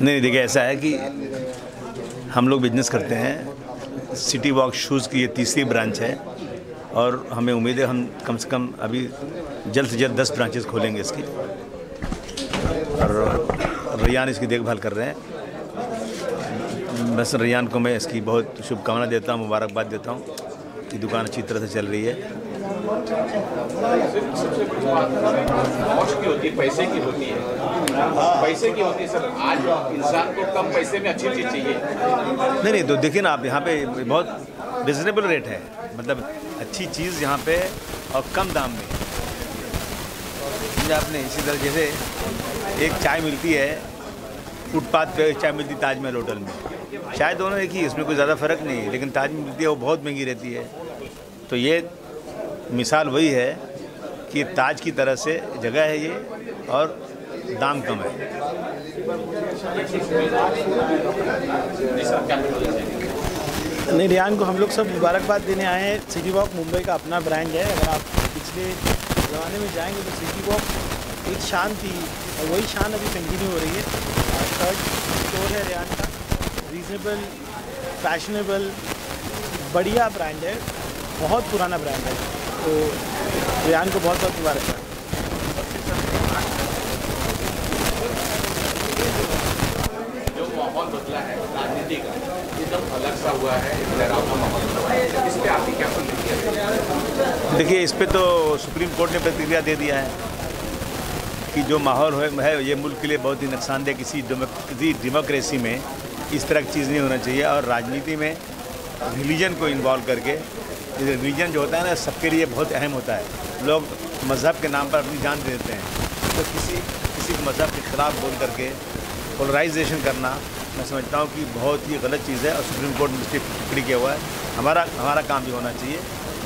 नहीं देखिए, ऐसा है कि हम लोग बिजनेस करते हैं। सिटी वॉक शूज़ की ये तीसरी ब्रांच है और हमें उम्मीद है हम कम से कम अभी जल्द से जल्द 10 ब्रांचेस खोलेंगे इसकी, और रैयान इसकी देखभाल कर रहे हैं। बस रैयान को मैं इसकी बहुत शुभकामना देता हूँ, मुबारकबाद देता हूँ कि दुकान अच्छी तरह से चल रही है। पैसे की होती है, पैसे की होती है सर। आज इंसान को कम पैसे में अच्छी चीज़ चाहिए। नहीं तो देखिए ना आप, यहाँ पे बहुत रिजनेबल रेट है, मतलब अच्छी चीज़ यहाँ पे और कम दाम में। आपने इसी तरह जैसे एक चाय मिलती है फुटपाथ पे, एक चाय मिलती ताजमहल होटल में, चाय दोनों एक ही, इसमें कोई ज़्यादा फ़र्क नहीं है, लेकिन ताज में मिलती है वो बहुत महंगी रहती है। तो ये मिसाल वही है कि ताज की तरह से जगह है ये और दाम कम है। नहीं, रैयान को हम लोग सब मुबारकबाद देने आए हैं। सिटी वॉक मुंबई का अपना ब्रांड है। अगर आप पिछले ज़माने में जाएंगे तो सिटी वॉक एक शान थी और वही शान अभी कंटिन्यू हो रही है। थर्ड स्टोर है रैयान का, रीजनेबल, फैशनेबल, बढ़िया ब्रांड है, बहुत पुराना ब्रांड है। तो रैयान को बहुत बहुत मुबारकबाद। जो माहौल बदला है राजनीति का, एकदम अलग सा हुआ है, डरावना माहौल, इस पर आपकी क्या प्रतिक्रिया है? देखिए, इस पे तो सुप्रीम कोर्ट ने प्रतिक्रिया दे दिया है कि जो माहौल है ये मुल्क के लिए बहुत ही नुकसानदेह। किसी डेमोक्रेसी में इस तरह की चीज़ नहीं होना चाहिए। और राजनीति में रिलीजन को इन्वॉल्व करके, रिलीजन जो होता है ना सबके लिए बहुत अहम होता है। लोग मज़हब के नाम पर अपनी जान दे देते हैं, तो किसी मज़हब के ख़िलाफ़ बोल करके पोलराइजेशन करना मैं समझता हूँ कि बहुत ही गलत चीज़ है। और सुप्रीम कोर्ट ने इसकी टिप्पणी किया हुआ है। हमारा काम भी होना चाहिए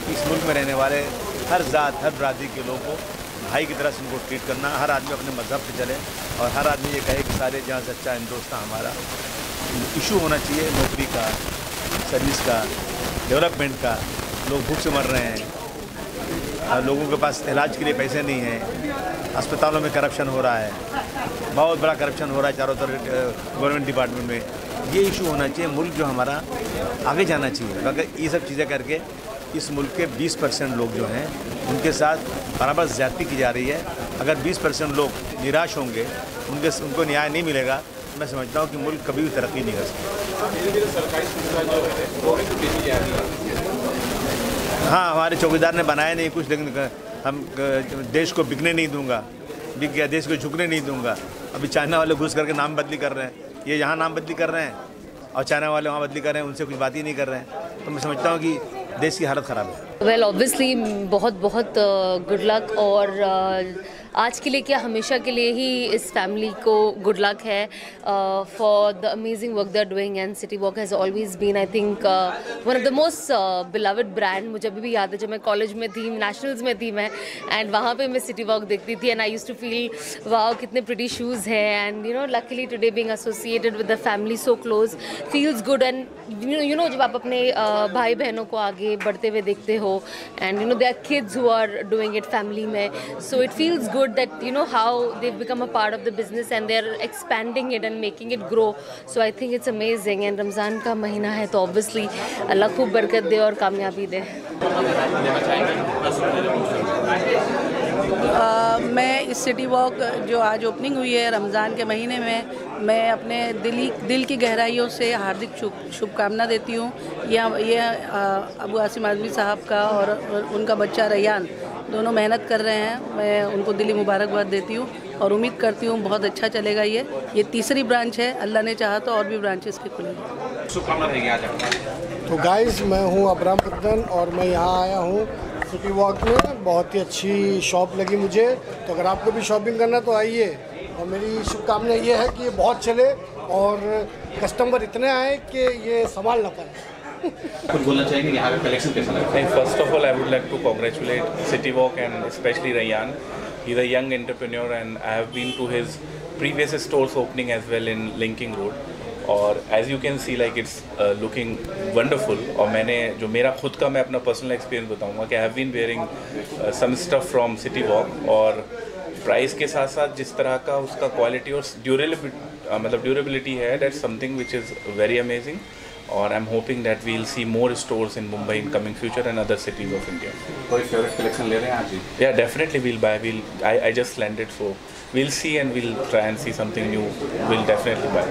कि इस मुल्क में रहने वाले हर ज़ात हर बरादरी के लोगों को भाई की तरह से उनको ट्रीट करना, हर आदमी अपने मज़हब पे चले और हर आदमी ये कहे कि सारे जहाँ सच्चा हिंदुस्तान हमारा। इशू होना चाहिए नौकरी का, सर्विस का, डेवलपमेंट का। लोग भूख से मर रहे हैं, लोगों के पास इलाज के लिए पैसे नहीं हैं, अस्पतालों में करप्शन हो रहा है, बहुत बड़ा करप्शन हो रहा है चारों तरफ गवर्नमेंट डिपार्टमेंट में। ये इशू होना चाहिए। मुल्क जो हमारा आगे जाना चाहिए। अगर ये सब चीज़ें करके इस मुल्क के 20% लोग जो हैं उनके साथ बराबर ज़्यादती की जा रही है। अगर 20% लोग निराश होंगे, उनको न्याय नहीं मिलेगा, मैं समझता हूँ कि मुल्क कभी भी तरक्की नहीं कर सकता। धीरे-धीरे सरकारी सुविधा जो है वो भी देती जा रही है। हाँ, हमारे चौकीदार ने बनाया नहीं कुछ, लेकिन हम देश को बिकने नहीं दूंगा, बिक गया देश को झुकने नहीं दूंगा। अभी चाइना वाले घुस करके नाम बदली कर रहे हैं, ये यहाँ नाम बदली कर रहे हैं और चाइना वाले वहाँ बदली कर रहे हैं, उनसे कुछ बात ही नहीं कर रहे हैं। तो मैं समझता हूँ कि देश की हालत ख़राब है। वेल ऑब्वियसली बहुत गुड लक। और आज के लिए क्या, हमेशा के लिए ही इस फैमिली को गुड लक है for the amazing work they are doing. And City Walk has always been I think one of the most beloved brand. मुझे अभी भी याद है जब मैं कॉलेज में थी, नेशनल्स में थी मैं, एंड वहाँ पे मैं सिटी वॉक देखती थी and I used to feel wow कितने प्रिटी शूज़ हैं। And you know luckily today being associated with the family so close feels good. And you know जब आप अपने भाई बहनों को आगे बढ़ते हुए देखते हो, and you know they are kids who are doing it family में, so it feels good that you know how they've become a part of the business and they're expanding it and making it grow. So I think it's amazing. And Ramzan का महीना है तो obviously अल्लाह खूब बरकत दे और कामयाबी दे। मैं इस सिटी वॉक जो आज ओपनिंग हुई है रमज़ान के महीने में, मैं अपने दिल की गहराइयों से हार्दिक शुभकामना देती हूँ। ये अबू आसिम आज़मी साहब का और उनका बच्चा रैयान दोनों मेहनत कर रहे हैं। मैं उनको दिली मुबारकबाद देती हूँ और उम्मीद करती हूँ बहुत अच्छा चलेगा। ये तीसरी ब्रांच है, अल्लाह ने चाहा तो और भी ब्रांचेस के खुलेंगे। शुभकामना देंगे आज आपका। तो गाइस, मैं हूँ अबराम पत्तन और मैं यहाँ आया हूँ सिटी वॉक में। बहुत ही अच्छी शॉप लगी मुझे, तो अगर आपको भी शॉपिंग करना तो आइए। और मेरी शुभकामना ये है कि ये बहुत चले और कस्टमर इतने आए कि ये संभाल ना पाए। कुछ बोलना चाहेंगे यहाँ का कलेक्शन कैसा लगा? First of all, I would like to congratulate City Walk and especially Rayyan. He's a young entrepreneur and I have been to his previous stores opening as well in Linking Road. और as you can see like it's looking wonderful. और मैंने जो मेरा खुद का मैं अपना personal experience बताऊंगा कि I have been wearing some stuff from City Walk और प्राइस के साथ साथ जिस तरह का उसका क्वालिटी और ड्यूरेबिलिटी है, that's something which is very amazing. और I'm hoping that we'll see more stores in Mumbai in coming future and other cities of India. कोई फेवरेट कलेक्शन ले रहे हैं आज ही? Yeah, definitely we'll buy. I just landed, so we'll see and we'll try and see something new. We'll definitely buy.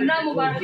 ना मुबारक